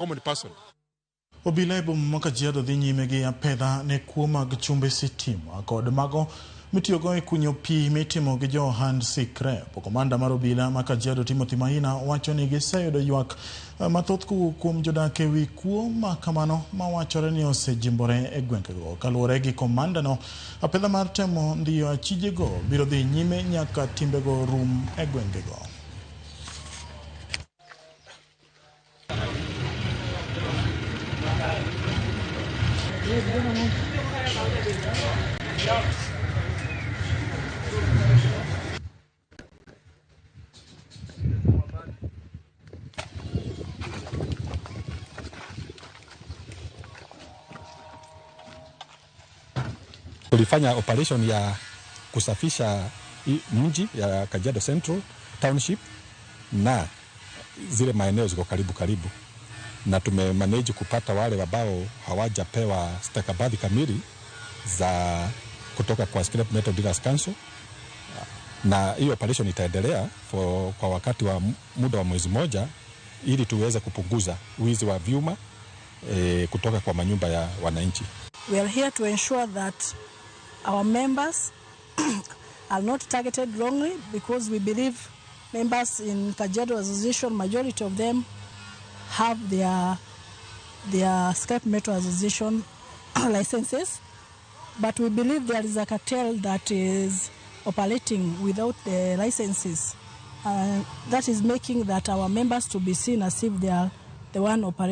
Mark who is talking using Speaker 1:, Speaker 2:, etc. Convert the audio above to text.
Speaker 1: common person.
Speaker 2: Obila e boma ma Kajiado dhi nyime gi apedha ne kuo mag chumbe sitima kod mago mitiyogo e kunyo pi mitimo gi jo ohand sikre. Komanda mar obila ma Kajiado Timothy Maina wacho ni giseyudo ywak mathoth kuom jodak e wi kuo ma kamano ma wachore ni osejimbore e gwengego. Kaluwore gi komanda no, apedha mar temo ndiyo achijego biro dhi nyime nyaka timbego rum e gwengego.
Speaker 3: Tulifanya operation ya kusafisha mji ya Kajiado Central Township na zile maeneo ziko karibu, na tumemanage kupata wale ambao hawajapewa stakabadhi kamili za kutoka kwa Scrap Metal Dealers Council, na hiyo operation itaendelea kwa wakati wa muda wa mwezi moja ili tuweze kupunguza wizi wa vyuma kutoka kwa manyumba ya wananchi.
Speaker 4: We are here to ensure that our members are not targeted wrongly, because we believe members in Kajiado Association, majority of them have their Scrap Metal Association licenses, but we believe there is a cartel that is operating without the licenses. That is making that our members to be seen as if they are the one operating.